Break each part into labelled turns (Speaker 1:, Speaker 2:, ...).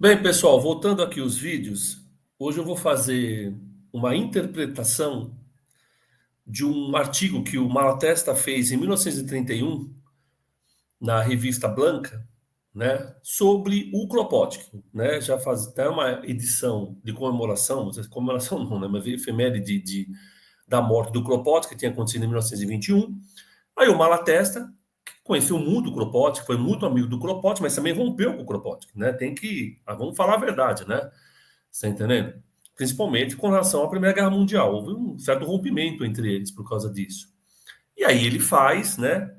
Speaker 1: Bem, pessoal, voltando aqui os vídeos, hoje eu vou fazer uma interpretação de um artigo que o Malatesta fez em 1931 na revista Blanca, né, sobre o Kropotkin, né? Já faz até uma edição de comemoração, não sei se comemoração não, né, mas efeméride da morte do Kropotkin, que tinha acontecido em 1921. Aí o Malatesta conheceu muito o Kropotkin, foi muito amigo do Kropotkin, mas também rompeu com o Kropotkin, né? Vamos falar a verdade, né? Você tá entendendo? Principalmente com relação à Primeira Guerra Mundial. Houve um certo rompimento entre eles por causa disso. E aí ele faz, né,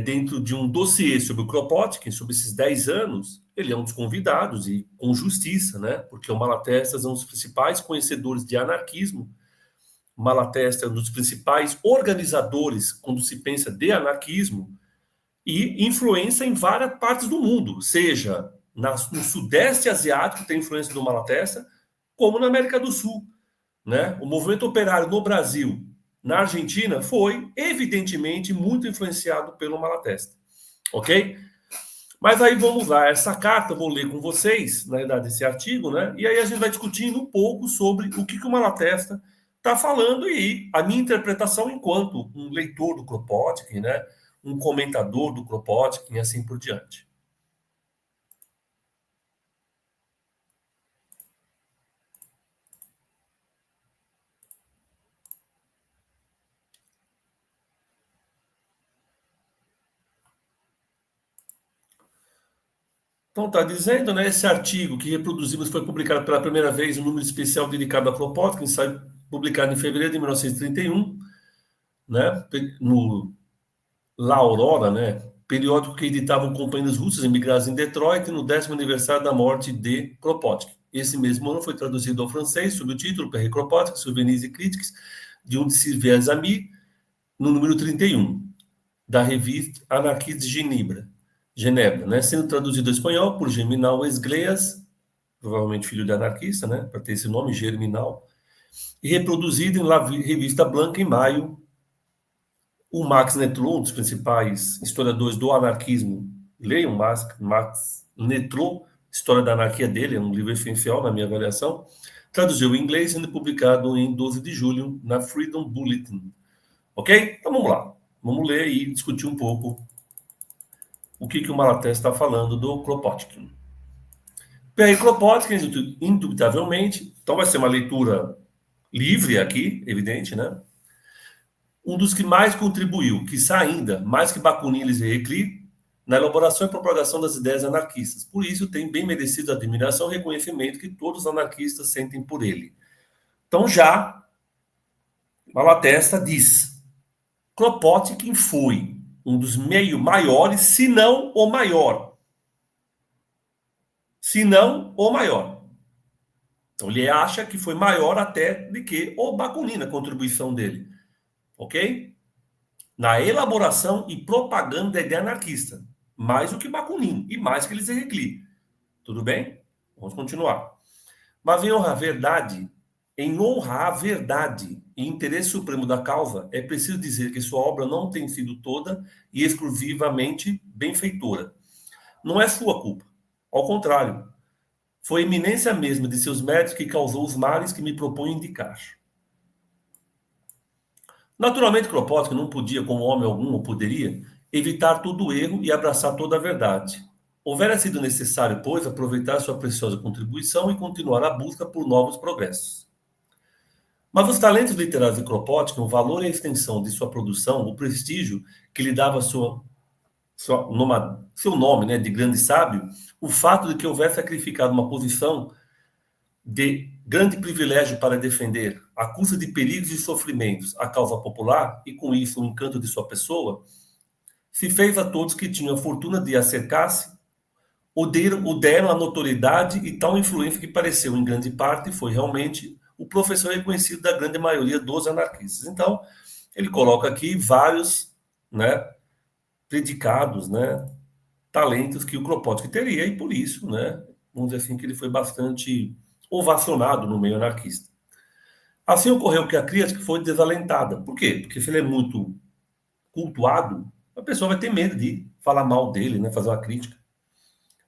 Speaker 1: dentro de um dossiê sobre o Kropotkin, sobre esses 10 anos, ele é um dos convidados, e com justiça, né, porque o Malatesta é um dos principais conhecedores de anarquismo. O Malatesta é um dos principais organizadores, quando se pensa de anarquismo, e influência em várias partes do mundo, seja no Sudeste Asiático, tem influência do Malatesta, como na América do Sul, né? O movimento operário no Brasil, na Argentina, foi evidentemente muito influenciado pelo Malatesta, ok? Mas aí vamos lá, essa carta eu vou ler com vocês, na verdade, esse artigo, né? E aí a gente vai discutindo um pouco sobre o que o Malatesta está falando e a minha interpretação enquanto um leitor do Kropotkin, né? Um comentador do Kropotkin e assim por diante. Então, está dizendo, né, esse artigo que reproduzimos foi publicado pela primeira vez um número especial dedicado a Kropotkin, sai publicado em fevereiro de 1931, né, no La Aurora, né, periódico que editavam companhias russas emigradas em Detroit no 10º aniversário da morte de Kropotkin. Esse mesmo ano foi traduzido ao francês sob o título Pierre Kropotkin, Souvenirs et Critiques de um de Sylvia's Amis, no número 31, da revista Anarquiste de Genebra, né, sendo traduzido ao espanhol por Germinal Esgleas, provavelmente filho de anarquista, né, para ter esse nome, Germinal, e reproduzido em La Revista Blanca em maio. O Max Netrô, um dos principais historiadores do anarquismo, leiam Max Netrô, História da Anarquia dele, é um livro essencial na minha avaliação, traduziu em inglês, sendo publicado em 12 de julho na Freedom Bulletin. Ok? Então vamos lá. Vamos ler e discutir um pouco o que o Malatesta está falando do Kropotkin. Pierre Kropotkin, indubitavelmente, então vai ser uma leitura livre aqui, evidente, né? Um dos que mais contribuiu, quiçá ainda, mais que Bakunin e Recli, na elaboração e propagação das ideias anarquistas. Por isso, tem bem merecido a admiração e reconhecimento que todos os anarquistas sentem por ele. Então, já, Malatesta diz, Kropotkin foi um dos maiores, se não o maior. Se não o maior. Então, ele acha que foi maior até do que o Bakunin, na contribuição dele. Ok? Na elaboração e propaganda da ideia anarquista. Mais do que Bakunin e mais que Elisée Recli. Tudo bem? Vamos continuar. Mas em honrar a verdade, e interesse supremo da causa, é preciso dizer que sua obra não tem sido toda e exclusivamente benfeitora. Não é sua culpa. Ao contrário, foi a eminência mesma de seus méritos que causou os males que me proponho indicar. Naturalmente, Kropotkin não podia, como homem algum, ou poderia, evitar todo o erro e abraçar toda a verdade. Houvera sido necessário, pois, aproveitar sua preciosa contribuição e continuar a busca por novos progressos. Mas os talentos literários de Kropotkin, o valor e a extensão de sua produção, o prestígio que lhe dava seu nome, né, de grande sábio, o fato de que houvesse sacrificado uma posição de grande privilégio para defender, à custa de perigos e sofrimentos, a causa popular, e com isso o encanto de sua pessoa, se fez a todos que tinham a fortuna de acercar-se, deram a notoriedade e tal influência que pareceu, em grande parte, foi realmente o professor reconhecido da grande maioria dos anarquistas. Então, ele coloca aqui vários, né, predicados, né, talentos que o Kropotkin teria, e por isso, né, vamos dizer assim, que ele foi bastante ovacionado no meio anarquista. Assim ocorreu que a crítica foi desalentada. Por quê? Porque se ele é muito cultuado, a pessoa vai ter medo de falar mal dele, né, fazer uma crítica.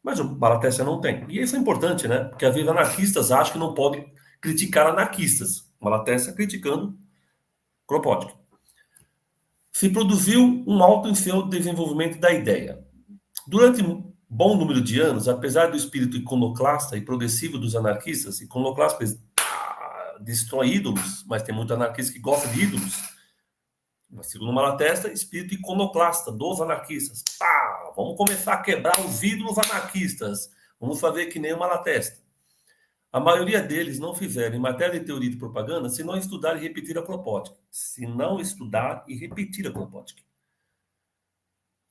Speaker 1: Mas o Malatesta não tem. E isso é importante, né? Porque às vezes anarquistas acham que não podem criticar anarquistas. Malatesta criticando Kropotkin. Se produziu um alto em seu desenvolvimento da ideia. Durante um bom número de anos, apesar do espírito iconoclasta e progressivo dos anarquistas, iconoclastas destrói ídolos, mas tem muito anarquista que gosta de ídolos. Mas, segundo Malatesta, espírito iconoclasta dos anarquistas. Pá, vamos começar a quebrar os ídolos anarquistas. Vamos fazer que nem o Malatesta. A maioria deles não fizeram, em matéria de teoria de propaganda, se não estudar e repetir a Kropotkin. Se não estudar e repetir a Kropotkin.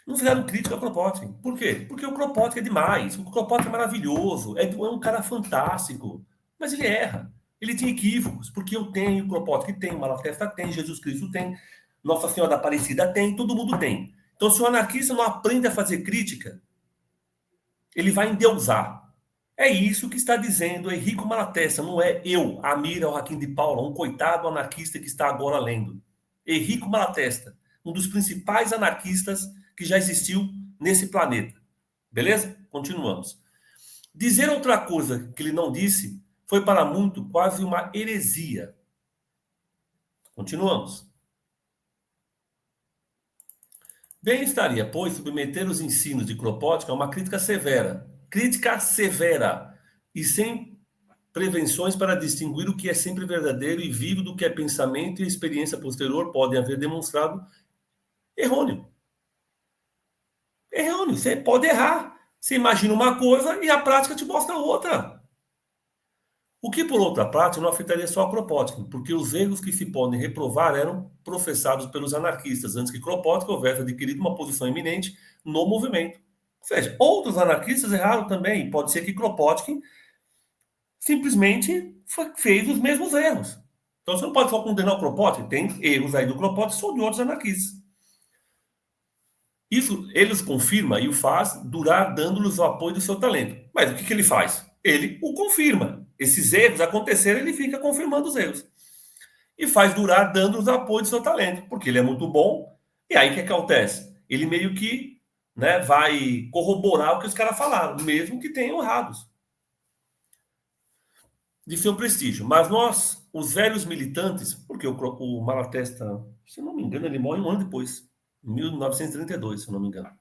Speaker 1: Não fizeram crítica ao Kropotkin. Por quê? Porque o Kropotkin é demais. O Kropotkin é maravilhoso. É um cara fantástico. Mas ele erra. Ele tem equívocos. Porque eu tenho, o Kropotkin tem, Malatesta tem, Jesus Cristo tem, Nossa Senhora da Aparecida tem, todo mundo tem. Então, se o anarquista não aprende a fazer crítica, ele vai endeusar. É isso que está dizendo Henrico Malatesta. Não é eu, Amira ou Joaquim de Paula, um coitado anarquista que está agora lendo. Henrico Malatesta, um dos principais anarquistas que já existiu nesse planeta. Beleza? Continuamos. Dizer outra coisa que ele não disse foi para muito quase uma heresia. Continuamos. Bem estaria, pois, submeter os ensinos de Kropotkin a uma crítica severa. Crítica severa. E sem prevenções para distinguir o que é sempre verdadeiro e vivo do que é pensamento e experiência posterior podem haver demonstrado errôneo. Errôneo. Você pode errar. Você imagina uma coisa e a prática te mostra outra. O que, por outra parte, não afetaria só a Kropotkin, porque os erros que se podem reprovar eram professados pelos anarquistas, antes que Kropotkin houvesse adquirido uma posição eminente no movimento. Ou seja, outros anarquistas erraram também. Pode ser que Kropotkin simplesmente fez os mesmos erros. Então você não pode só condenar o Kropotkin, tem erros aí do Kropotkin, são de outros anarquistas. Isso eles confirma e o faz durar dando-lhes o apoio do seu talento. Mas o que ele faz? Ele o confirma. Esses erros aconteceram, ele fica confirmando os erros. E faz durar dando-lhes o apoio do seu talento, porque ele é muito bom. E aí o que acontece? Ele meio que, né, vai corroborar o que os caras falaram, mesmo que tenham errados. De seu prestígio. Mas nós, os velhos militantes, porque o Malatesta, se não me engano, ele morre um ano depois, em 1932, se não me engano.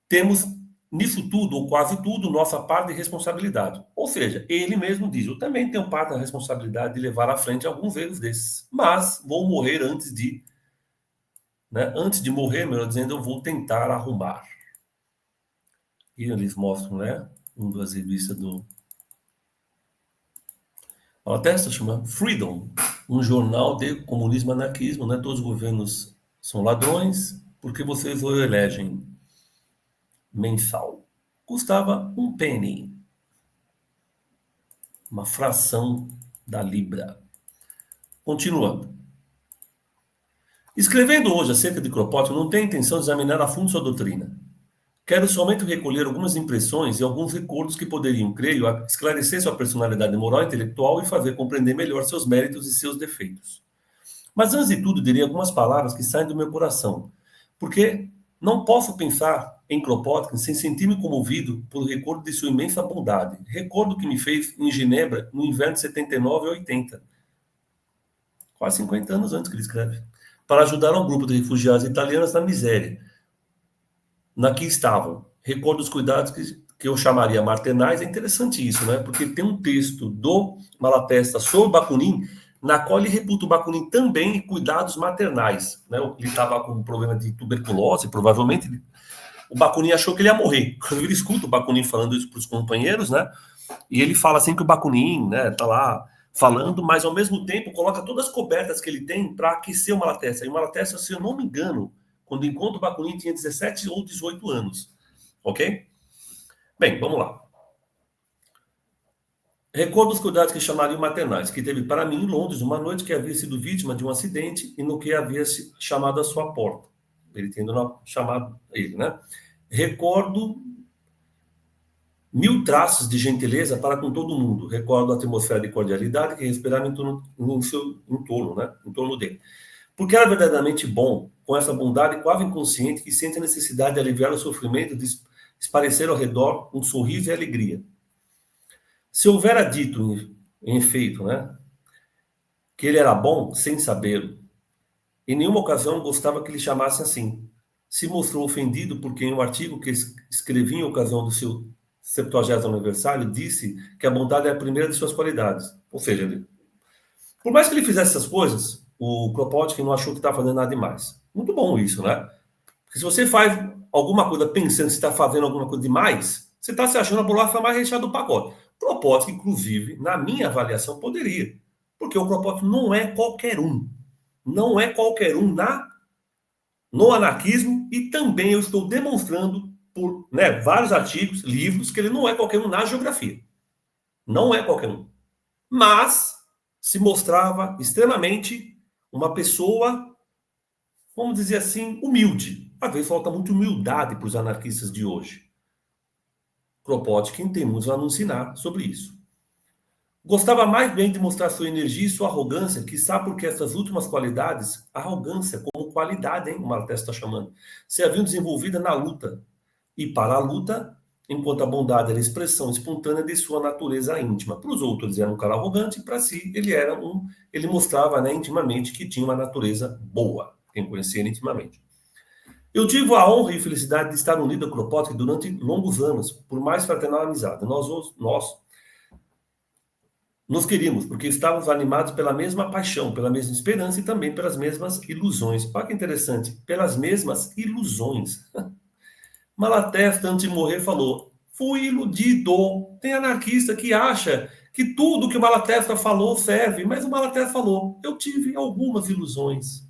Speaker 1: Temos nisso tudo, ou quase tudo, nossa parte de responsabilidade. Ou seja, ele mesmo diz, eu também tenho parte da responsabilidade de levar à frente alguns erros desses, mas vou morrer antes de, né, antes de morrer, melhor dizendo, eu vou tentar arrumar. E eles mostram, né, uma das revistas do Malatesta, chama Freedom, um jornal de comunismo e anarquismo, né? Todos os governos são ladrões, porque vocês o elegem. Mensal. Custava um penny. Uma fração da libra. Continuando. Escrevendo hoje acerca de Kropotkin, não tenho intenção de examinar a fundo sua doutrina. Quero somente recolher algumas impressões e alguns recordos que poderiam, creio, esclarecer sua personalidade moral e intelectual e fazer compreender melhor seus méritos e seus defeitos. Mas antes de tudo, direi algumas palavras que saem do meu coração, porque não posso pensar em Kropotkin sem sentir-me comovido por recordo de sua imensa bondade, recordo que me fez em Genebra no inverno de 79 e 80, quase 50 anos antes que ele escreve, para ajudar um grupo de refugiados italianos na miséria, na que estavam. Recordo os cuidados que eu chamaria maternais. É interessante isso, né? Porque tem um texto do Malatesta sobre Bakunin, na qual ele reputa o Bakunin também em cuidados maternais, né? Ele estava com um problema de tuberculose, provavelmente. O Bakunin achou que ele ia morrer. Quando ele escuta o Bakunin falando isso para os companheiros, né? E ele fala assim que o Bakunin, né, tá lá falando, mas ao mesmo tempo coloca todas as cobertas que ele tem para aquecer o Malatesta. E o Malatesta, se eu não me engano, quando encontra o Bakunin, tinha 17 ou 18 anos. Ok? Bem, vamos lá. Recordo os cuidados que chamariam maternais, que teve para mim em Londres uma noite que havia sido vítima de um acidente e no que havia se chamado à sua porta. Ele tendo chamado ele, né? Recordo 1000 traços de gentileza para com todo mundo. Recordo a atmosfera de cordialidade que respirava no seu entorno, né? Em torno dele. Porque era verdadeiramente bom, com essa bondade quase inconsciente, que sente a necessidade de aliviar o sofrimento esparecer ao redor um sorriso e alegria. Se houvera dito, em efeito, né, que ele era bom, sem sabê-lo, em nenhuma ocasião gostava que lhe chamassem assim. Se mostrou ofendido porque em um artigo que escrevi em ocasião do seu 70º aniversário, disse que a bondade é a primeira de suas qualidades. Ou seja, por mais que ele fizesse essas coisas, o Kropotkin não achou que estava fazendo nada demais. Muito bom isso, né? Porque se você faz alguma coisa pensando que está fazendo alguma coisa demais, você está se achando a bolacha mais recheada do pacote. Kropotkin, inclusive, na minha avaliação, poderia. Porque o Kropotkin não é qualquer um. Não é qualquer um no anarquismo, e também eu estou demonstrando por vários artigos, livros, que ele não é qualquer um na geografia. Não é qualquer um. Mas se mostrava extremamente uma pessoa, vamos dizer assim, humilde. Às vezes falta muita humildade para os anarquistas de hoje. Kropotkin tem muito a nos ensinar sobre isso. Gostava mais bem de mostrar sua energia e sua arrogância, que sabe porque essas últimas qualidades, arrogância como qualidade, hein, o Malatesta está chamando, se haviam desenvolvida na luta. E para a luta, enquanto a bondade era a expressão espontânea de sua natureza íntima. Para os outros ele era um cara arrogante, para si ele mostrava, né, intimamente que tinha uma natureza boa, quem conhecia ele intimamente. Eu tive a honra e felicidade de estar unido a Kropotkin durante longos anos, por mais fraternal amizade. Nós nos queríamos, porque estávamos animados pela mesma paixão, pela mesma esperança e também pelas mesmas ilusões. Olha que interessante, pelas mesmas ilusões. Malatesta, antes de morrer, falou: fui iludido. Tem anarquista que acha que tudo que o Malatesta falou serve, mas o Malatesta falou: eu tive algumas ilusões.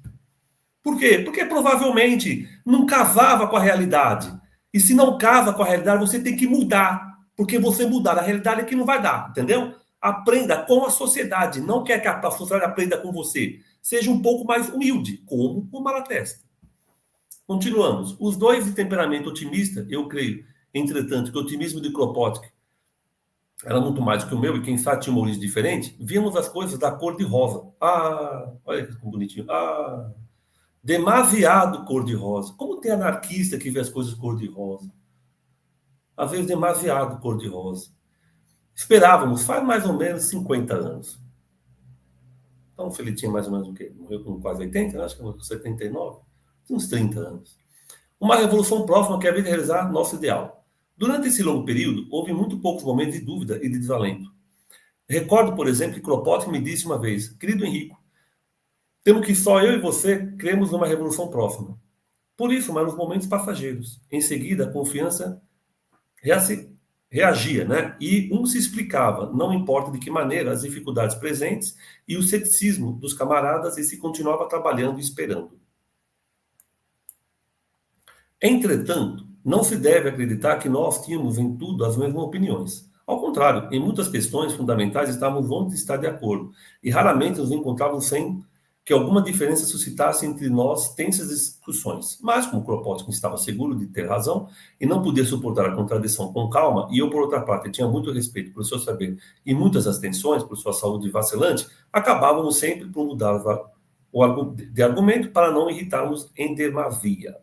Speaker 1: Por quê? Porque provavelmente não casava com a realidade. E se não casa com a realidade, você tem que mudar. Porque você mudar a realidade é que não vai dar, entendeu? Aprenda com a sociedade, não quer que a sociedade aprenda com você. Seja um pouco mais humilde, como o Malatesta. Continuamos. Os dois de temperamento otimista, eu creio, entretanto, que o otimismo de Kropotkin era muito mais do que o meu, e quem sabe tinha uma origem diferente, víamos as coisas da cor de rosa. Ah, olha que bonitinho. Ah, demasiado cor de rosa. Como tem anarquista que vê as coisas cor de rosa? Às vezes demasiado cor de rosa. Esperávamos, faz mais ou menos 50 anos. Então, ele tinha mais ou menos o quê? Morreu com quase 80, né? Acho que morreu com 79. Tinha uns 30 anos. Uma revolução próxima que havia de realizar nosso ideal. Durante esse longo período, houve muito poucos momentos de dúvida e de desalento. Recordo, por exemplo, que Kropotkin me disse uma vez: querido Henrico, temo que só eu e você cremos numa revolução próxima. Por isso, mas nos momentos passageiros. Em seguida, a confiança reagia, né? E se explicava, não importa de que maneira, as dificuldades presentes e o ceticismo dos camaradas, e se continuava trabalhando e esperando. Entretanto, não se deve acreditar que nós tínhamos em tudo as mesmas opiniões. Ao contrário, em muitas questões fundamentais estávamos longe de estar de acordo, e raramente nos encontrávamos sem que alguma diferença suscitasse entre nós tensas discussões. Mas, como Kropotkin estava seguro de ter razão e não podia suportar a contradição com calma, e eu, por outra parte, tinha muito respeito pelo seu saber e muitas atenções por sua saúde vacilante, acabávamos sempre por mudar de argumento para não irritarmos em demasia.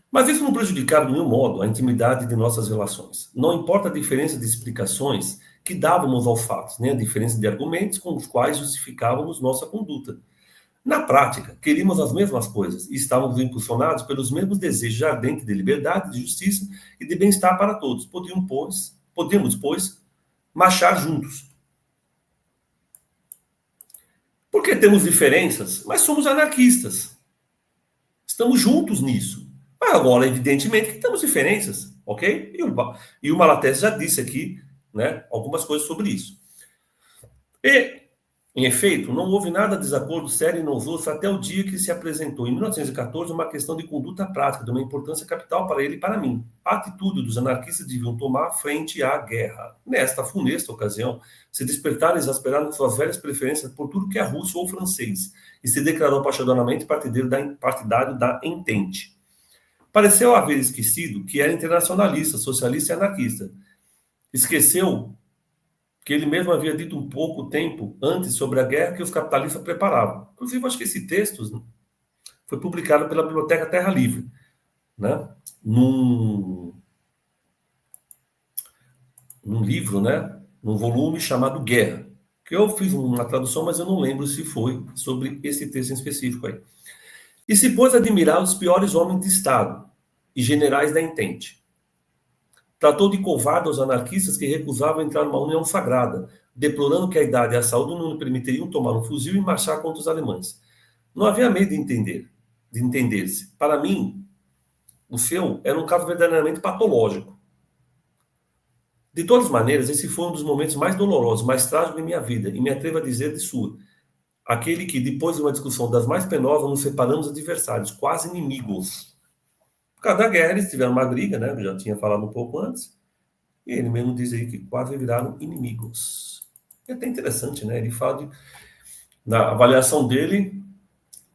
Speaker 1: Mas isso não prejudicava de nenhum modo a intimidade de nossas relações. Não importa a diferença de explicações que dávamos aos fatos, nem a diferença de argumentos com os quais justificávamos nossa conduta. Na prática, queríamos as mesmas coisas e estávamos impulsionados pelos mesmos desejos ardentes de liberdade, de justiça e de bem-estar para todos. Podíamos, pois, marchar juntos. Porque temos diferenças, mas somos anarquistas. Estamos juntos nisso. Agora, evidentemente, que temos diferenças, ok? E o Malatesta já disse aqui, né, algumas coisas sobre isso. E, em efeito, não houve nada de desacordo sério nos outros até o dia que se apresentou, em 1914, uma questão de conduta prática, de uma importância capital para ele e para mim. A atitude dos anarquistas deviam tomar frente à guerra. Nesta funesta ocasião, se despertaram e exasperaram suas velhas preferências por tudo que é russo ou francês, e se declarou apaixonadamente partidário da Entente. Pareceu haver esquecido que era internacionalista, socialista e anarquista. Esqueceu que ele mesmo havia dito um pouco tempo antes sobre a guerra que os capitalistas preparavam. Inclusive, acho que esse texto foi publicado pela Biblioteca Terra Livre, né? num livro, né? Num volume chamado Guerra, que eu fiz uma tradução, mas eu não lembro se foi sobre esse texto em específico aí. E se pôs a admirar os piores homens de Estado e generais da Entente. Tratou de covarde os anarquistas que recusavam entrar numa união sagrada, deplorando que a idade e a saúde não lhe permitiriam tomar um fuzil e marchar contra os alemães. Não havia medo de entender-se. Para mim, o seu era um caso verdadeiramente patológico. De todas as maneiras, esse foi um dos momentos mais dolorosos, mais trágicos de minha vida, e me atrevo a dizer de sua. Aquele que, depois de uma discussão das mais penosas, nos separamos adversários, quase inimigos. Por causa da guerra, eles tiveram uma briga, né? Eu já tinha falado um pouco antes. E ele mesmo diz aí que quase viraram inimigos. É até interessante, né? Ele fala de, na avaliação dele,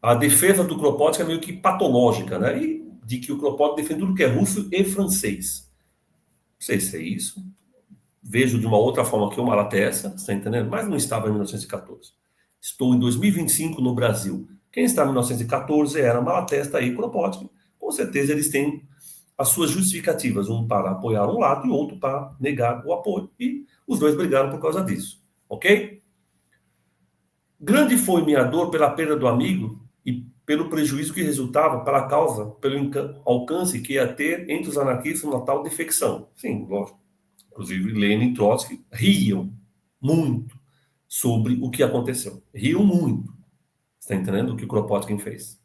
Speaker 1: a defesa do Kropotkin é meio que patológica, né? E de que o Kropotkin defende tudo que é russo e francês. Não sei se é isso. Vejo de uma outra forma que o Malatesta, você está entendendo? Mas não estava em 1914. Estou em 2025 no Brasil. Quem estava em 1914 era Malatesta e Kropotkin. Com certeza eles têm as suas justificativas, um para apoiar um lado e outro para negar o apoio. E os dois brigaram por causa disso. Ok? Grande foi minha dor pela perda do amigo e pelo prejuízo que resultava para a causa, pelo alcance que ia ter entre os anarquistas uma tal defecção. Sim, lógico. Inclusive, Lenin e Trotsky riam muito sobre o que aconteceu. Riam muito. Está entendendo o que o Kropotkin fez?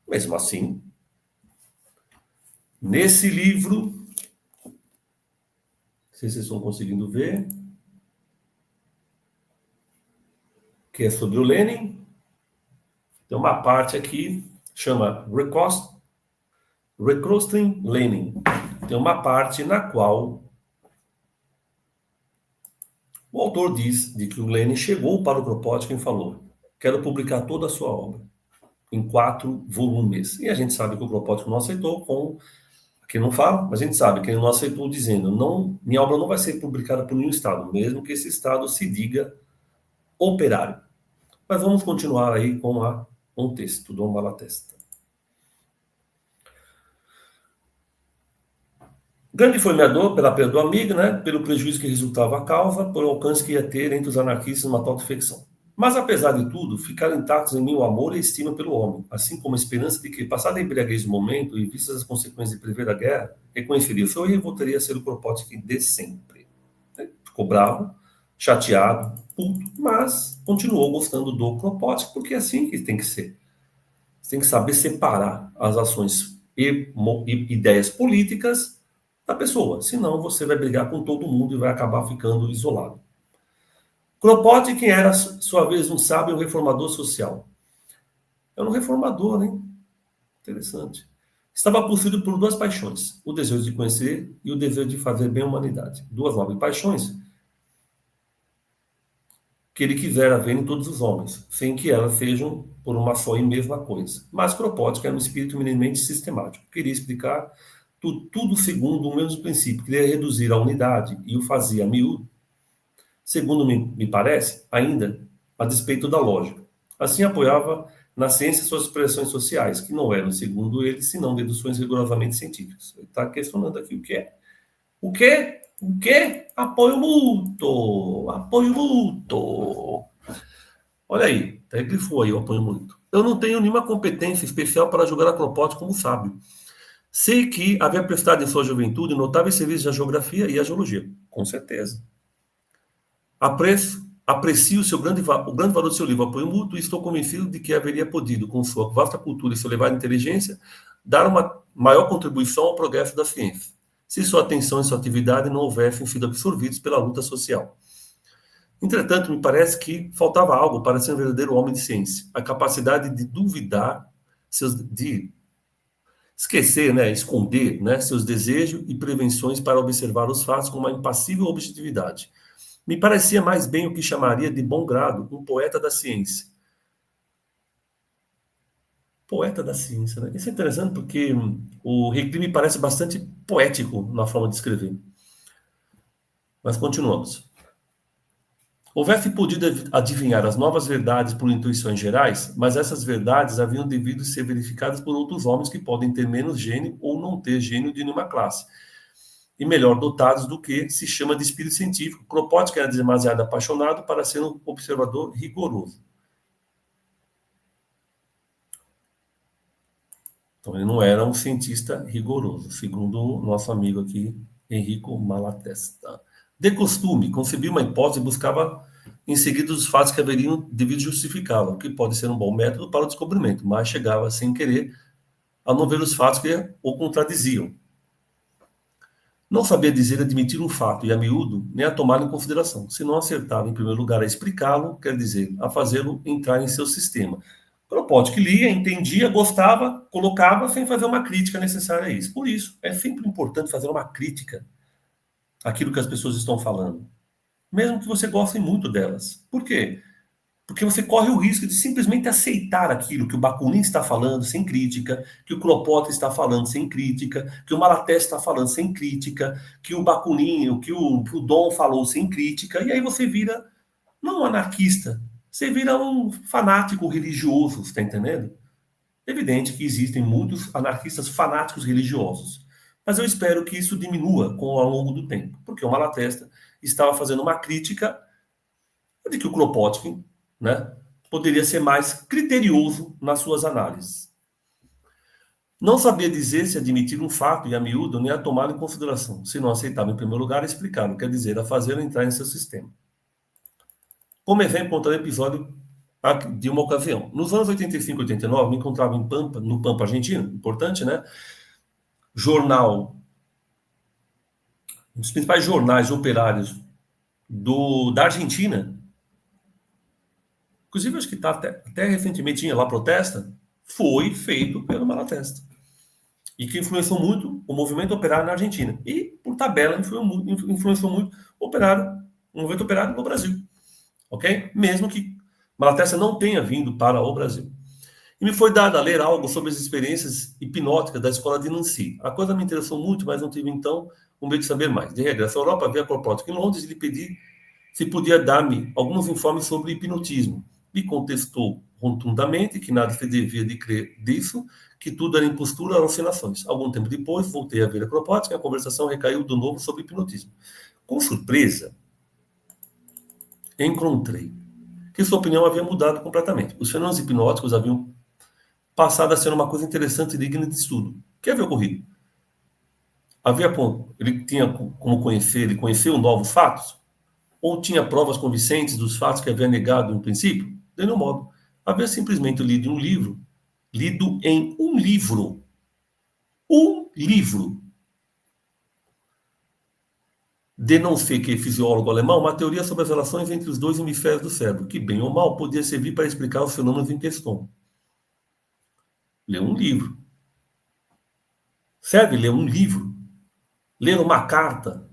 Speaker 1: Mesmo assim, nesse livro, não sei se vocês estão conseguindo ver, que é sobre o Lenin, tem uma parte aqui, chama Reconstructing Lenin. Tem uma parte na qual o autor diz de que o Lenin chegou para o Kropotkin e falou: quero publicar toda a sua obra em 4 volumes. E a gente sabe que o Kropotkin não aceitou, com quem não fala, mas a gente sabe que ele não aceitou dizendo: não, minha obra não vai ser publicada por nenhum Estado, mesmo que esse Estado se diga operário. Mas vamos continuar aí com um texto do Malatesta. Grande foi minha dor pela perda do amigo, né? Pelo prejuízo que resultava a causa, por alcance que ia ter entre os anarquistas uma tal defecção. Mas, apesar de tudo, ficaram intactos em mim o amor e a estima pelo homem, assim como a esperança de que, passada a embriaguez do momento e vistas as consequências de prever a guerra, reconheceria o seu erro e voltaria a ser o Kropotkin de sempre. Ficou bravo, chateado, puto, mas continuou gostando do Kropotkin, porque é assim que tem que ser. Você tem que saber separar as ações e ideias políticas da pessoa, senão você vai brigar com todo mundo e vai acabar ficando isolado. Kropotkin era, sua vez, um sábio reformador social. Era um reformador, né? Interessante. Estava possuído por 2 paixões, o desejo de conhecer e o desejo de fazer bem à humanidade. 2 nobres paixões que ele quisera ver em todos os homens, sem que elas sejam por uma só e mesma coisa. Mas Kropotkin era um espírito minimamente sistemático. Queria explicar tudo segundo o mesmo princípio. Queria reduzir a unidade e o fazia a miúdo, segundo me parece, ainda a despeito da lógica. Assim apoiava na ciência suas expressões sociais, que não eram, segundo ele, senão deduções rigorosamente científicas. Ele está questionando aqui o que é. O quê? O quê? Apoio mútuo. Apoio mútuo. Olha aí, até grifou aí o apoio mútuo. Eu não tenho nenhuma competência especial para julgar a Kropotkin como sábio. Sei que havia prestado em sua juventude notáveis serviços à geografia e à geologia. Com certeza. Aprecio o grande valor do seu livro, Apoio Mútuo, e estou convencido de que haveria podido, com sua vasta cultura e sua elevada inteligência, dar uma maior contribuição ao progresso da ciência, se sua atenção e sua atividade não houvessem sido absorvidos pela luta social. Entretanto, me parece que faltava algo para ser um verdadeiro homem de ciência, a capacidade de duvidar, de esquecer, né, esconder, né, seus desejos e prevenções para observar os fatos com uma impassível objetividade. Me parecia mais bem o que chamaria de bom grado um poeta da ciência. Poeta da ciência, né? Isso é interessante porque o Reclime me parece bastante poético na forma de escrever. Mas continuamos. Houvesse podido adivinhar as novas verdades por intuições gerais, mas essas verdades haviam devido ser verificadas por outros homens que podem ter menos gênio ou não ter gênio de nenhuma classe, e melhor dotados do que se chama de espírito científico. Kropotkin era demasiado apaixonado para ser um observador rigoroso. Então, ele não era um cientista rigoroso, segundo o nosso amigo aqui, Enrico Malatesta. De costume, concebia uma hipótese e buscava em seguida os fatos que haveriam devido justificá-la, o que pode ser um bom método para o descobrimento, mas chegava sem querer a não ver os fatos que o contradiziam. Não sabia dizer admitir um fato e a miúdo, nem a tomá-lo em consideração. Se não acertava, em primeiro lugar, a explicá-lo, quer dizer, a fazê-lo entrar em seu sistema. Kropotkin lia, entendia, gostava, colocava sem fazer uma crítica necessária a isso. Por isso, é sempre importante fazer uma crítica àquilo que as pessoas estão falando, mesmo que você goste muito delas. Por quê? Porque você corre o risco de simplesmente aceitar aquilo que o Bakunin está falando sem crítica, que o Kropotkin está falando sem crítica, que o Malatesta está falando sem crítica, que o Bakunin, que o Proudhon falou sem crítica, e aí você vira não um anarquista, você vira um fanático religioso, está entendendo? É evidente que existem muitos anarquistas fanáticos religiosos, mas eu espero que isso diminua ao longo do tempo, porque o Malatesta estava fazendo uma crítica de que o Kropotkin, né, poderia ser mais criterioso nas suas análises. Não sabia dizer se admitir um fato e a miúdo nem a tomá-lo em consideração, se não aceitava em primeiro lugar explicá-lo, quer dizer, a fazê-lo entrar em seu sistema. Como exemplo, contar um episódio de uma ocasião. Nos anos 85 e 89, me encontrava em Pampa, no Pampa, Argentina, importante, né? Jornal, um dos principais jornais operários da Argentina, inclusive acho que tá até recentemente tinha lá protesta, foi feito pelo Malatesta. E que influenciou muito o movimento operário na Argentina. E, por tabela, influenciou muito o movimento operário no Brasil. Ok? Mesmo que Malatesta não tenha vindo para o Brasil. E me foi dado a ler algo sobre as experiências hipnóticas da escola de Nancy. A coisa me interessou muito, mas não tive, então, o medo de saber mais. De regresso à Europa, vi a Kropotkin em Londres e lhe pedi se podia dar-me alguns informes sobre hipnotismo. Me contestou rotundamente que nada se devia de crer disso, que tudo era impostura, alucinações. Algum tempo depois, voltei a ver a Kropotkin e a conversação recaiu de novo sobre hipnotismo. Com surpresa, encontrei que sua opinião havia mudado completamente. Os fenômenos hipnóticos haviam passado a ser uma coisa interessante e digna de estudo. O que havia ocorrido? Ele tinha como conhecer, ele conheceu novos fatos? Ou tinha provas convincentes dos fatos que havia negado no princípio? De nenhum modo. Havia simplesmente lido em um livro, de não ser que fisiólogo alemão, uma teoria sobre as relações entre os dois hemisférios do cérebro, que, bem ou mal, podia servir para explicar os fenômenos em questão. Ler um livro. Serve ler um livro? Ler uma carta?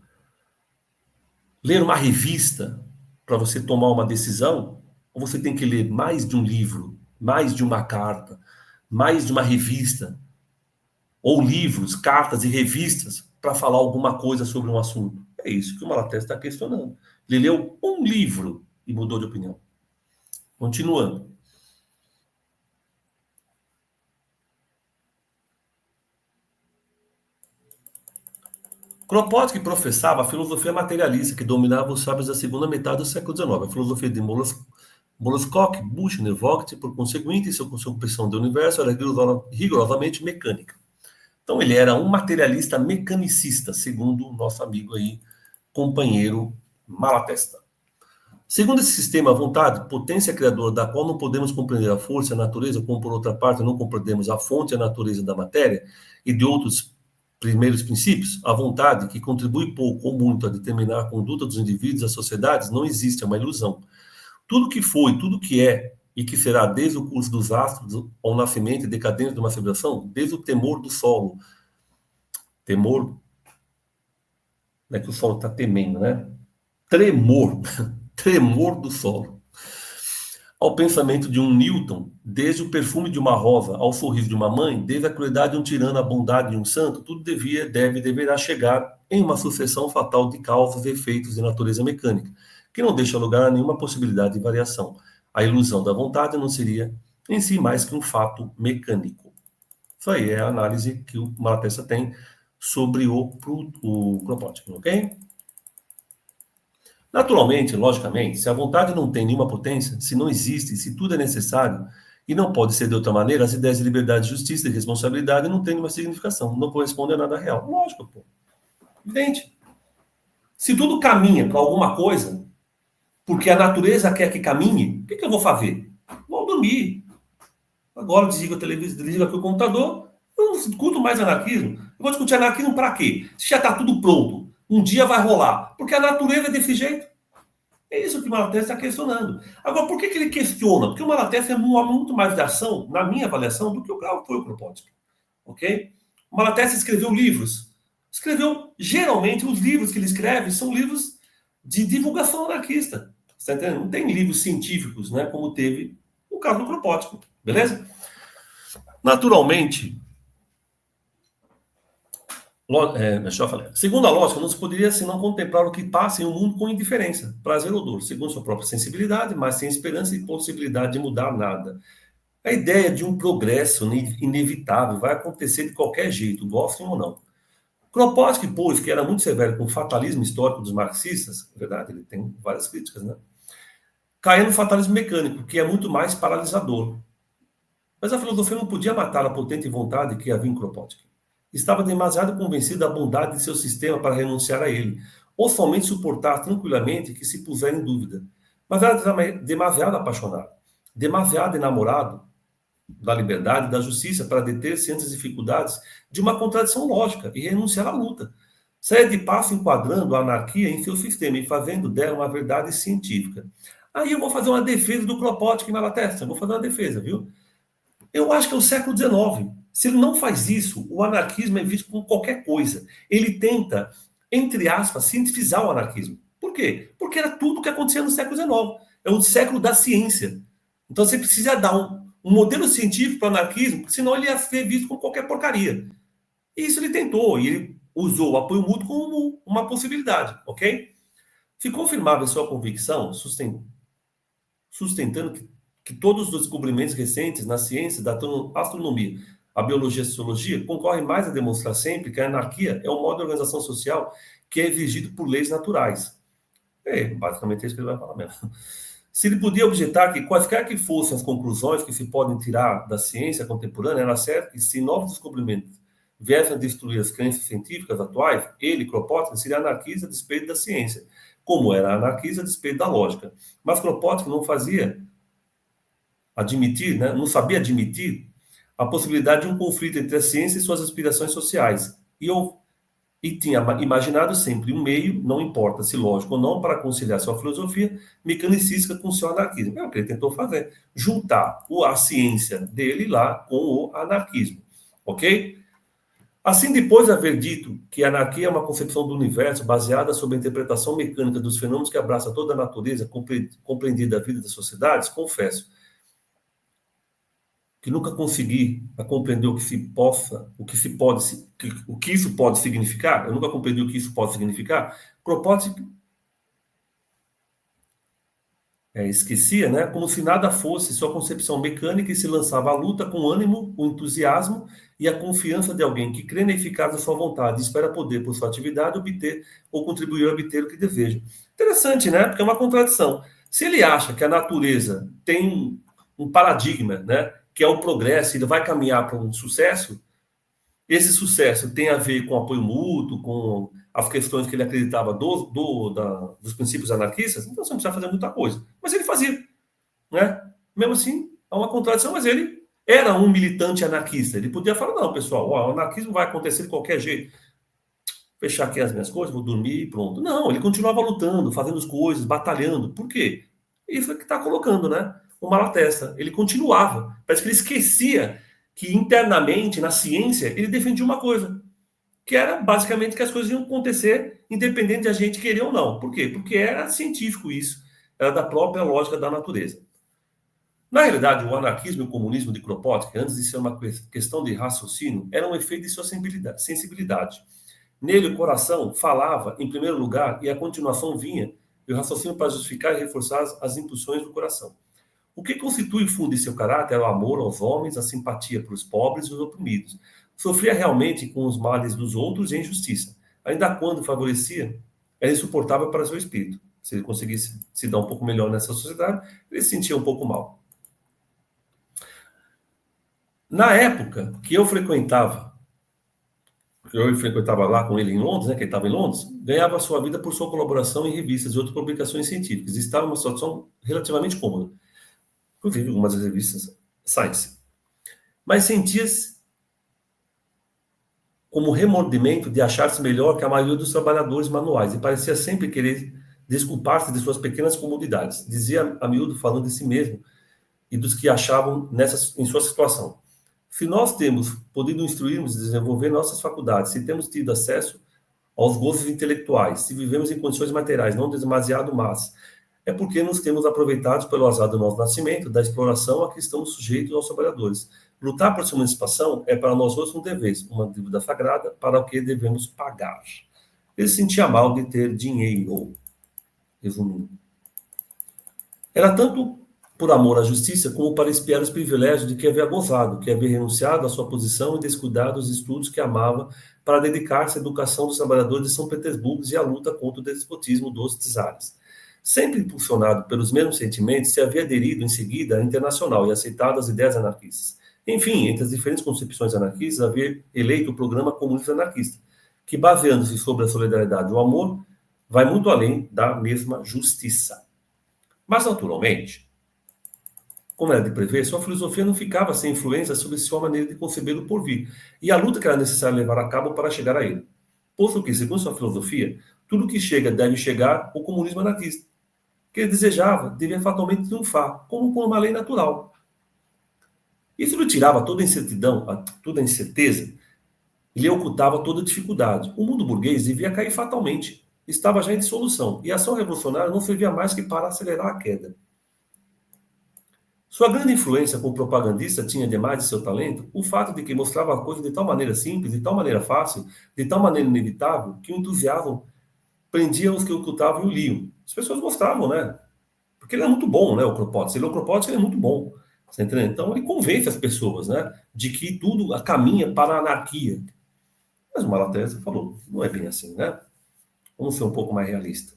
Speaker 1: Ler uma revista para você tomar uma decisão? Ou você tem que ler mais de um livro, mais de uma carta, mais de uma revista, ou livros, cartas e revistas para falar alguma coisa sobre um assunto? É isso que o Malatesta está questionando. Ele leu um livro e mudou de opinião. Continuando. Kropotkin professava a filosofia materialista que dominava os sábios da segunda metade do século XIX, a filosofia de Moleskine, Buchner, Vogt, por conseguinte, sua compreensão do universo era rigorosamente mecânica. Então ele era um materialista mecanicista, segundo o nosso amigo aí, companheiro Malatesta. Segundo esse sistema, a vontade, potência criadora da qual não podemos compreender a força e a natureza, como por outra parte não compreendemos a fonte e a natureza da matéria e de outros primeiros princípios, a vontade, que contribui pouco ou muito a determinar a conduta dos indivíduos e das sociedades, não existe, é uma ilusão. Tudo que foi, tudo que é e que será desde o curso dos astros ao nascimento e decadência de uma civilização, desde o temor do solo, temor, não é que o solo está temendo, né? Tremor do solo, ao pensamento de um Newton, desde o perfume de uma rosa ao sorriso de uma mãe, desde a crueldade de um tirano à bondade de um santo, tudo deverá chegar em uma sucessão fatal de causas e efeitos de natureza mecânica, que não deixa lugar a nenhuma possibilidade de variação. A ilusão da vontade não seria em si mais que um fato mecânico. Isso aí é a análise que o Malatesta tem sobre o Kropotkin, ok? Naturalmente, logicamente, se a vontade não tem nenhuma potência, se não existe, se tudo é necessário e não pode ser de outra maneira, as ideias de liberdade, justiça e responsabilidade não têm nenhuma significação, não correspondem a nada real. Lógico, pô. Evidente. Se tudo caminha para alguma coisa, porque a natureza quer que caminhe, o que eu vou fazer? Vou dormir. Agora desliga a televisão, desliga aqui o computador, eu não discuto mais anarquismo. Eu vou discutir anarquismo para quê? Se já está tudo pronto, um dia vai rolar. Porque a natureza é desse jeito. É isso que o Malatesta está questionando. Agora, por que ele questiona? Porque o Malatesta é um homem muito mais de ação, na minha avaliação, do que o Grau foi o Kropotkin. Ok? O Malatesta escreveu livros. Escreveu, geralmente, os livros que ele escreve são livros de divulgação anarquista. Você está entendendo? Não tem livros científicos, né, como teve o caso do Kropotkin. Beleza? Naturalmente, deixa eu falar. Segundo a lógica, não se poderia senão contemplar o que passa em um mundo com indiferença, prazer ou dor, segundo sua própria sensibilidade, mas sem esperança e possibilidade de mudar nada. A ideia de um progresso inevitável vai acontecer de qualquer jeito, gostem ou não. Kropotkin, pois, que era muito severo com o fatalismo histórico dos marxistas, é verdade, ele tem várias críticas, né? Caiu no fatalismo mecânico, que é muito mais paralisador. Mas a filosofia não podia matar a potente vontade que havia em Kropotkin. Estava demasiado convencido da bondade de seu sistema para renunciar a ele, ou somente suportar tranquilamente que se puser em dúvida. Mas era demasiado apaixonado, demasiado enamorado da liberdade e da justiça para deter-se ante as dificuldades de uma contradição lógica e renunciar à luta. Saia de passo enquadrando a anarquia em seu sistema e fazendo dela uma verdade científica. Aí eu vou fazer uma defesa do Kropotkin na testa, vou fazer uma defesa, viu? Eu acho que é o século XIX. Se ele não faz isso, o anarquismo é visto como qualquer coisa. Ele tenta, entre aspas, cientificar o anarquismo. Por quê? Porque era tudo o que acontecia no século XIX. É o século da ciência. Então você precisa dar um modelo científico para o anarquismo, porque senão ele ia ser visto como qualquer porcaria. E isso ele tentou, e ele usou o apoio mútuo como uma possibilidade, ok? Se confirmava sua convicção, sustentando que todos os descobrimentos recentes na ciência da astronomia, a biologia e a sociologia concorrem mais a demonstrar sempre que a anarquia é um modo de organização social que é exigido por leis naturais. Basicamente é isso que ele vai falar mesmo. Se ele podia objetar que quaisquer que fossem as conclusões que se podem tirar da ciência contemporânea, era certo que se novos descobrimentos viessem a destruir as crenças científicas atuais, ele, Kropotkin, seria anarquista a despeito da ciência, como era anarquista a despeito da lógica. Mas Kropotkin não fazia admitir, né, não sabia admitir a possibilidade de um conflito entre a ciência e suas aspirações sociais. E tinha imaginado sempre um meio, não importa se lógico ou não, para conciliar sua filosofia mecanicista com seu anarquismo. É o que ele tentou fazer, juntar a ciência dele lá com o anarquismo, ok? Assim, depois de haver dito que a anarquia é uma concepção do universo baseada sobre a interpretação mecânica dos fenômenos que abraça toda a natureza, compreendida a vida das sociedades, confesso que nunca consegui compreender o que isso pode significar. Eu nunca compreendi o que isso pode significar. Kropotkin esquecia, né? Como se nada fosse sua concepção mecânica e se lançava à luta com ânimo, o entusiasmo e a confiança de alguém que crê na eficácia da sua vontade e espera poder, por sua atividade, obter ou contribuir a obter o que deseja. Interessante, né? Porque é uma contradição. Se ele acha que a natureza tem um paradigma, né? Que é o progresso, ele vai caminhar para um sucesso, esse sucesso tem a ver com apoio mútuo, com as questões que ele acreditava dos princípios anarquistas, então você não precisa fazer muita coisa. Mas ele fazia, né? Mesmo assim, é uma contradição, mas ele era um militante anarquista. Ele podia falar, não, pessoal, o anarquismo vai acontecer de qualquer jeito. Fechar aqui as minhas coisas, vou dormir e pronto. Não, ele continuava lutando, fazendo as coisas, batalhando. Por quê? Isso é que está colocando, né? O Malatesta. Ele continuava. Parece que ele esquecia que internamente, na ciência, ele defendia uma coisa, que era basicamente que as coisas iam acontecer independente de a gente querer ou não. Por quê? Porque era científico isso, era da própria lógica da natureza. Na realidade, o anarquismo e o comunismo de Kropotkin, antes de ser uma questão de raciocínio, eram um efeito de sua sensibilidade. Nele, o coração falava em primeiro lugar e a continuação vinha e o raciocínio para justificar e reforçar as impulsões do coração. O que constitui o fundo de seu caráter é o amor aos homens, a simpatia para os pobres e os oprimidos. Sofria realmente com os males dos outros e a injustiça. Ainda quando favorecia, era insuportável para seu espírito. Se ele conseguisse se dar um pouco melhor nessa sociedade, ele se sentia um pouco mal. Na época que eu frequentava lá com ele em Londres, né, que ele estava em Londres, ganhava sua vida por sua colaboração em revistas e outras publicações científicas. Estava em uma situação relativamente cômoda. Inclusive, algumas das revistas Science. Mas sentia-se como remordimento de achar-se melhor que a maioria dos trabalhadores manuais e parecia sempre querer desculpar-se de suas pequenas comodidades. Dizia a miúdo falando de si mesmo e dos que achavam em sua situação. Se nós temos podido instruir-nos e desenvolver nossas faculdades, se temos tido acesso aos gostos intelectuais, se vivemos em condições materiais não demasiado más, é porque nos temos aproveitado pelo azar do nosso nascimento, da exploração a que estamos sujeitos aos trabalhadores. Lutar por sua emancipação é para nós outros um dever, uma dívida sagrada para o que devemos pagar. Ele se sentia mal de ter dinheiro, resumindo. Era tanto por amor à justiça como para espiar os privilégios de que havia gozado, que havia renunciado à sua posição e descuidado dos estudos que amava para dedicar-se à educação dos trabalhadores de São Petersburgo e à luta contra o despotismo dos czares. Sempre impulsionado pelos mesmos sentimentos, se havia aderido em seguida à Internacional e aceitado as ideias anarquistas. Enfim, entre as diferentes concepções anarquistas, havia eleito o programa comunista anarquista, que, baseando-se sobre a solidariedade e o amor, vai muito além da mesma justiça. Mas, naturalmente, como era de prever, sua filosofia não ficava sem influência sobre sua maneira de conceber o porvir e a luta que era necessário levar a cabo para chegar a ele. Posto que, segundo sua filosofia, tudo que chega deve chegar ao comunismo anarquista, que ele desejava devia fatalmente triunfar, como por uma lei natural. Isso lhe tirava toda a incertidão, toda a incerteza, e lhe ocultava toda a dificuldade. O mundo burguês devia cair fatalmente, estava já em dissolução, e a ação revolucionária não servia mais que para acelerar a queda. Sua grande influência como propagandista tinha, demais de seu talento, o fato de que mostrava a coisa de tal maneira simples, de tal maneira fácil, de tal maneira inevitável, que o entusiasmo prendia os que ocultavam e o liam. As pessoas gostavam, né? Porque ele é muito bom, né, o Kropotkin. Se ele é o Kropotkin, ele é muito bom. Você entende? Então, ele convence as pessoas, né, de que tudo caminha para a anarquia. Mas o Malatesta falou, não é bem assim, né? Vamos ser um pouco mais realistas.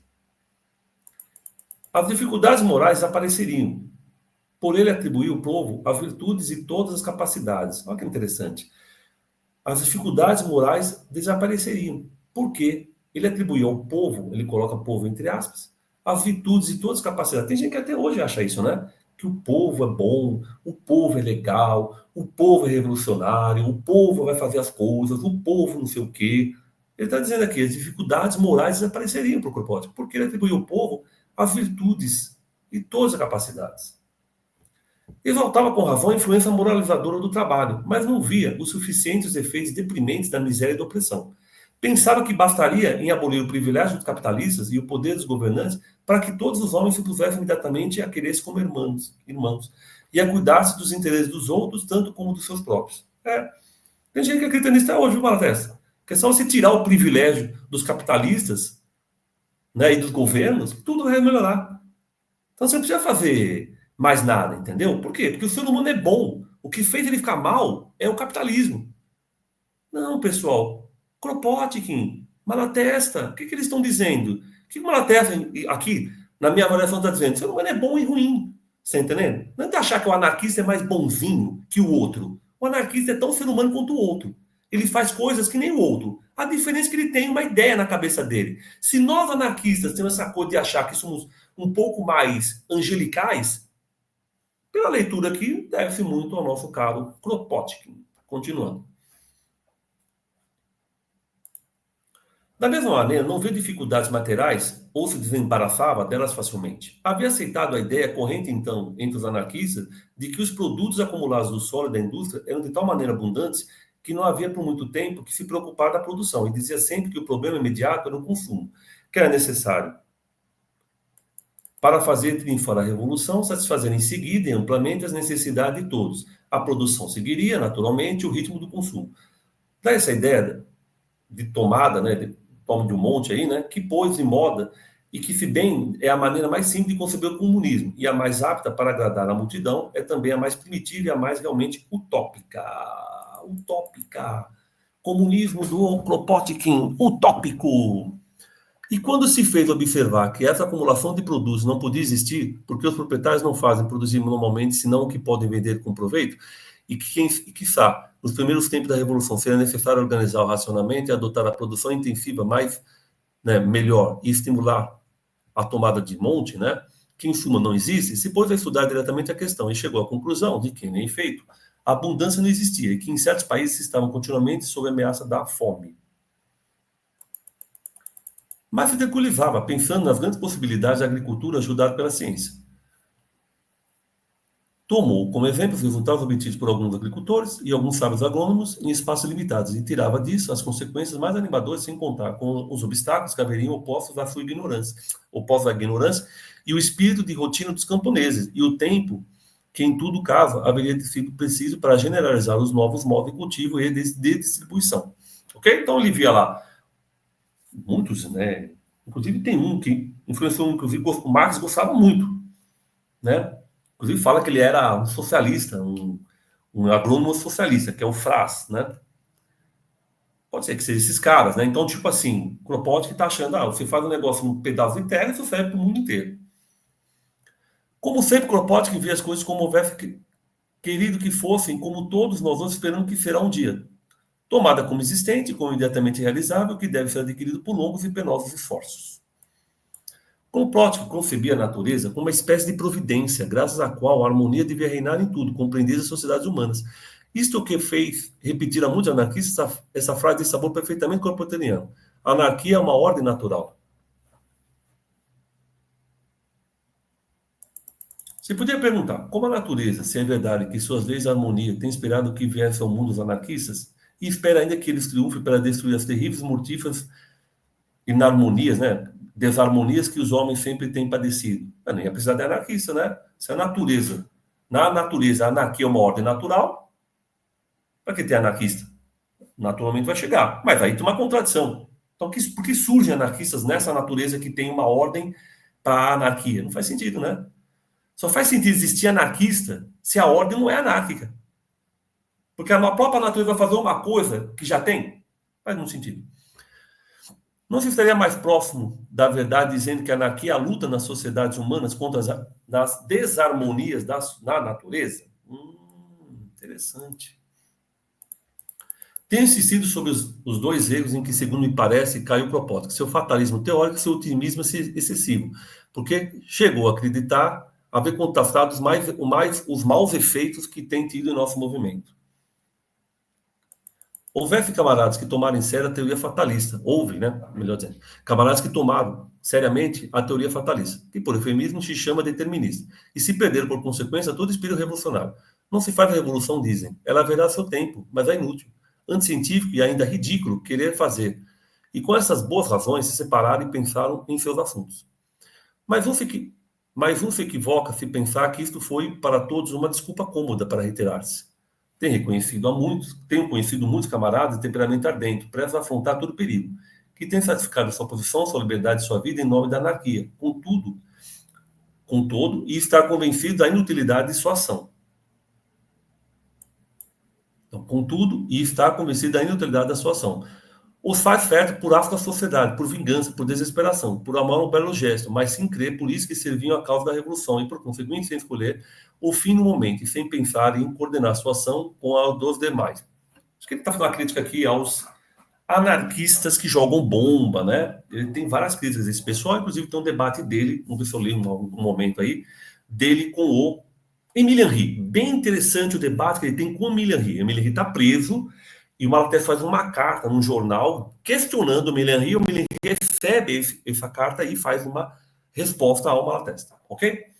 Speaker 1: As dificuldades morais apareceriam. Por ele atribuir ao povo as virtudes e todas as capacidades. Olha que interessante. As dificuldades morais desapareceriam. Por quê? Ele atribuiu ao povo, ele coloca povo entre aspas, as virtudes e todas as capacidades. Tem gente que até hoje acha isso, né? Que o povo é bom, o povo é legal, o povo é revolucionário, o povo vai fazer as coisas, o povo não sei o quê. Ele está dizendo aqui, as dificuldades morais desapareceriam para o Kropotkin, porque ele atribuiu ao povo as virtudes e todas as capacidades. Exaltava com razão a influência moralizadora do trabalho, mas não via os suficientes efeitos deprimentes da miséria e da opressão. Pensava que bastaria em abolir o privilégio dos capitalistas e o poder dos governantes para que todos os homens se pusessem imediatamente a querer-se como irmãos e a cuidar-se dos interesses dos outros, tanto como dos seus próprios. Tem gente que acredita nisso até hoje, viu, Malatesta? Que é só você tirar o privilégio dos capitalistas, né, e dos governos, tudo vai melhorar. Então você não precisa fazer mais nada, entendeu? Por quê? Porque o ser humano é bom. O que fez ele ficar mal é o capitalismo. Não, pessoal. Kropotkin, Malatesta, o que eles estão dizendo? O que o Malatesta, aqui, na minha avaliação, está dizendo? O ser humano é bom e ruim. Você está entendendo? Não é de achar que o anarquista é mais bonzinho que o outro. O anarquista é tão ser humano quanto o outro. Ele faz coisas que nem o outro. A diferença é que ele tem uma ideia na cabeça dele. Se nós anarquistas temos essa coisa de achar que somos um pouco mais angelicais, pela leitura aqui, deve-se muito ao nosso caro Kropotkin. Continuando. Da mesma maneira, não vê dificuldades materiais ou se desembaraçava delas facilmente. Havia aceitado a ideia corrente, então, entre os anarquistas, de que os produtos acumulados do solo e da indústria eram de tal maneira abundantes que não havia por muito tempo que se preocupar da produção, e dizia sempre que o problema imediato era o consumo, que era necessário para fazer triunfar a revolução, satisfazer em seguida e amplamente as necessidades de todos. A produção seguiria, naturalmente, o ritmo do consumo. Dá essa ideia de tomada, né, de toma de um monte aí, né, que pôs em moda e que, se bem é a maneira mais simples de conceber o comunismo e a mais apta para agradar a multidão, é também a mais primitiva e a mais realmente utópica. Utópica. Comunismo do Kropotkin, utópico. E quando se fez observar que essa acumulação de produtos não podia existir, porque os proprietários não fazem produzir normalmente, senão o que podem vender com proveito, e que, quiçá, nos primeiros tempos da Revolução, seria necessário organizar o racionamento e adotar a produção intensiva mais, né, melhor e estimular a tomada de monte, né, que em suma não existe, se pôs a estudar diretamente a questão e chegou à conclusão de que, nem feito, a abundância não existia e que em certos países estavam continuamente sob a ameaça da fome. Mas se deculivava, pensando nas grandes possibilidades da agricultura ajudada pela ciência. Tomou como exemplo os resultados obtidos por alguns agricultores e alguns sábios agrônomos em espaços limitados e tirava disso as consequências mais animadoras sem contar com os obstáculos que haveriam opostos à sua ignorância, opostos à ignorância e o espírito de rotina dos camponeses e o tempo que em tudo caso haveria sido preciso para generalizar os novos modos de cultivo e de distribuição. Ok? Então ele via lá muitos, né? Inclusive tem um que influenciou, inclusive o Marx gostava muito, né? Inclusive fala que ele era um socialista, um agrônomo socialista, que é o Fras, né? Pode ser que seja esses caras, né? Então, tipo assim, o Kropotkin está achando, você faz um negócio num pedaço de terra e isso serve para o mundo inteiro. Como sempre, Kropotkin via as coisas como houvesse querido que fossem, como todos nós vamos esperando que será um dia. Tomada como existente, como imediatamente realizável, que deve ser adquirido por longos e penosos esforços. Kropotkin concebia a natureza como uma espécie de providência, graças à qual a harmonia devia reinar em tudo, compreender as sociedades humanas. Isto é o que fez repetir a muitos anarquistas essa frase de sabor perfeitamente kropotkiano. A anarquia é uma ordem natural. Você podia perguntar, como a natureza, se é verdade que suas leis de harmonia têm inspirado o que viesse ao mundo os anarquistas, e espera ainda que eles triunfem para destruir as terríveis mortíferas inarmonias, né? Desarmonias que os homens sempre têm padecido. Não, nem ia precisar de anarquista, né? Se a natureza, na natureza, a anarquia é uma ordem natural, para que ter anarquista? Naturalmente vai chegar, mas aí tem uma contradição. Então, por que surgem anarquistas nessa natureza que tem uma ordem para a anarquia? Não faz sentido, né? Só faz sentido existir anarquista se a ordem não é anárquica. Porque a própria natureza vai fazer uma coisa que já tem. Faz muito sentido. Não se estaria mais próximo da verdade dizendo que a anarquia é a luta nas sociedades humanas contra as desarmonias na natureza? Interessante. Tenho insistido sobre os dois erros em que, segundo me parece, caiu o propósito. Seu fatalismo teórico e seu otimismo excessivo. Porque chegou a acreditar, a ver contrastados os maus efeitos que tem tido em nosso movimento. Houvesse camaradas que tomaram em sério a teoria fatalista. Houve, né? Melhor dizendo. Camaradas que tomaram seriamente a teoria fatalista, que por eufemismo se chama determinista, e se perderam por consequência todo espírito revolucionário. Não se faz a revolução, dizem. Ela haverá seu tempo, mas é inútil. Anticientífico e ainda ridículo querer fazer. E com essas boas razões se separaram e pensaram em seus assuntos. Mas um se equivoca se pensar que isto foi para todos uma desculpa cômoda para reiterar-se. Tenho conhecido muitos camaradas de temperamento ardente, prestes a afrontar todo perigo, que têm satisficado sua posição, sua liberdade e sua vida em nome da anarquia, contudo, e estar convencido da inutilidade de sua ação. Então, contudo, e estar convencido da inutilidade da sua ação. Os faz certo por asco da sociedade, por vingança, por desesperação, por amar um belo gesto, mas sem crer, por isso que serviam à causa da revolução e, por conseguinte, sem escolher o fim no momento e sem pensar em coordenar sua ação com a dos demais. Acho que ele está fazendo uma crítica aqui aos anarquistas que jogam bomba, né? Ele tem várias críticas desse pessoal, inclusive tem um debate dele, vamos ver se eu leio um momento aí, dele com o Emile Henry. Bem interessante o debate que ele tem com o Emile Henry. Emile Henry está preso, e o Malatesta faz uma carta num jornal questionando o Emile Henry, e o Emile Henry recebe essa carta e faz uma resposta ao Malatesta, ok?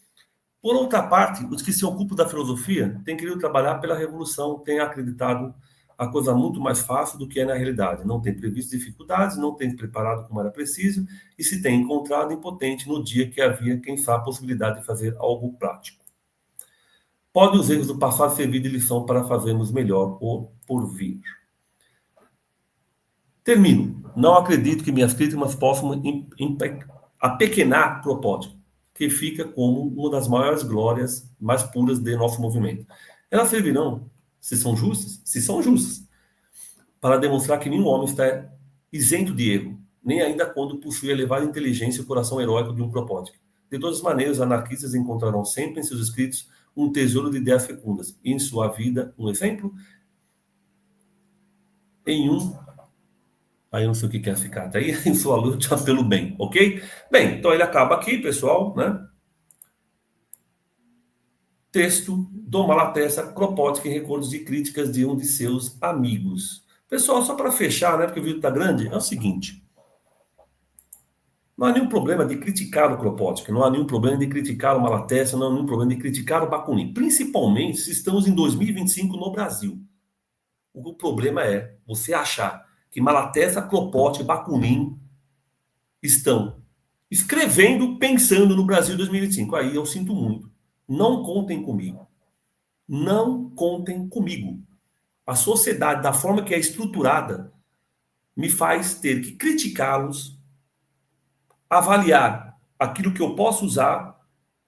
Speaker 1: Por outra parte, os que se ocupam da filosofia têm querido trabalhar pela revolução, têm acreditado a coisa muito mais fácil do que é na realidade. Não têm previsto dificuldades, não têm se preparado como era preciso e se têm encontrado impotente no dia que havia, quem sabe, a possibilidade de fazer algo prático. Podem os erros do passado servir de lição para fazermos melhor o porvir. Termino. Não acredito que minhas críticas possam apequenar Kropotkin, que fica como uma das maiores glórias mais puras de nosso movimento. Elas servirão, se são justas, para demonstrar que nenhum homem está isento de erro, nem ainda quando possui elevada inteligência e o coração heróico de um Kropotkin. De todas as maneiras, os anarquistas encontrarão sempre em seus escritos um tesouro de ideias fecundas, e em sua vida um exemplo em um... Aí eu não sei o que quer ficar, tá aí em sua luta pelo bem, ok? Bem, então ele acaba aqui, pessoal, né? Texto do Malatesta, Kropotkin, recordos de críticas de um de seus amigos. Pessoal, só para fechar, né, porque o vídeo está grande, é o seguinte. Não há nenhum problema de criticar o Kropotkin, não há nenhum problema de criticar o Malatesta, não há nenhum problema de criticar o Bakunin, principalmente se estamos em 2025 no Brasil. O problema é você achar que Malatesta, Kropotkin e Bakunin estão escrevendo, pensando no Brasil 2025. Aí eu sinto muito. Não contem comigo. Não contem comigo. A sociedade, da forma que é estruturada, me faz ter que criticá-los, avaliar aquilo que eu posso usar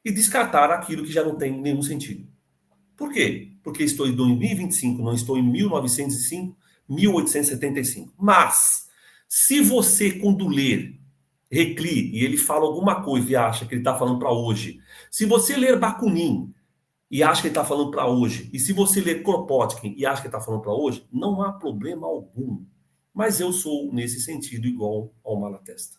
Speaker 1: e descartar aquilo que já não tem nenhum sentido. Por quê? Porque estou em 2025, não estou em 1905, 1875. Mas, se você, quando ler, Recli, e ele fala alguma coisa e acha que ele está falando para hoje, se você ler Bakunin e acha que ele está falando para hoje, e se você ler Kropotkin e acha que ele está falando para hoje, não há problema algum. Mas eu sou, nesse sentido, igual ao Malatesta.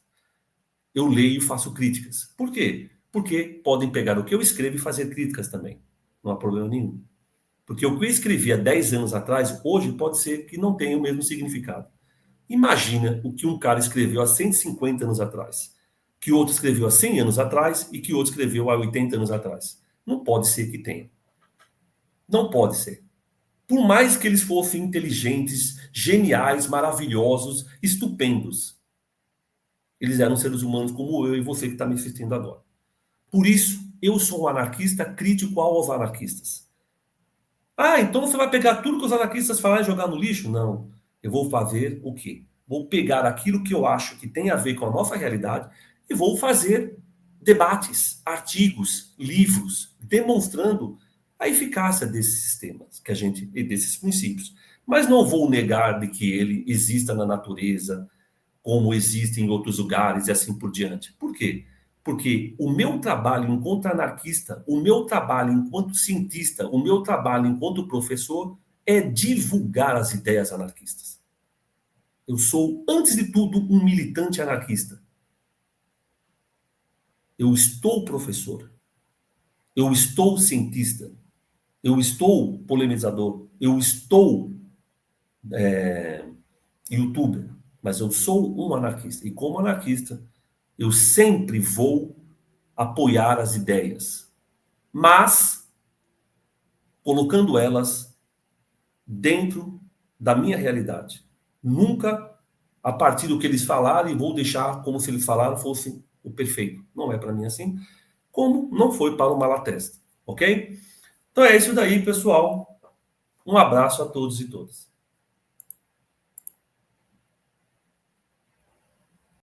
Speaker 1: Eu leio e faço críticas. Por quê? Porque podem pegar o que eu escrevo e fazer críticas também. Não há problema nenhum. Porque o que eu escrevi há 10 anos atrás, hoje pode ser que não tenha o mesmo significado. Imagina o que um cara escreveu há 150 anos atrás, que outro escreveu há 100 anos atrás e que outro escreveu há 80 anos atrás. Não pode ser que tenha. Não pode ser. Por mais que eles fossem inteligentes, geniais, maravilhosos, estupendos, eles eram seres humanos como eu e você que está me assistindo agora. Por isso, eu sou um anarquista crítico aos anarquistas. Ah, então você vai pegar tudo que os anarquistas falam e jogar no lixo? Não. Eu vou fazer o quê? Vou pegar aquilo que eu acho que tem a ver com a nossa realidade e vou fazer debates, artigos, livros, demonstrando a eficácia desses sistemas que a gente e desses princípios. Mas não vou negar de que ele exista na natureza, como existe em outros lugares e assim por diante. Por quê? Porque o meu trabalho enquanto anarquista, o meu trabalho enquanto cientista, o meu trabalho enquanto professor é divulgar as ideias anarquistas. Eu sou, antes de tudo, um militante anarquista. Eu estou professor. Eu estou cientista. Eu estou polemizador. Eu estou youtuber. Mas eu sou um anarquista. E como anarquista, eu sempre vou apoiar as ideias, mas colocando elas dentro da minha realidade. Nunca a partir do que eles falaram e vou deixar como se eles falaram fosse o perfeito. Não é para mim assim, como não foi para o Malatesta, ok? Então é isso daí, pessoal. Um abraço a todos e todas.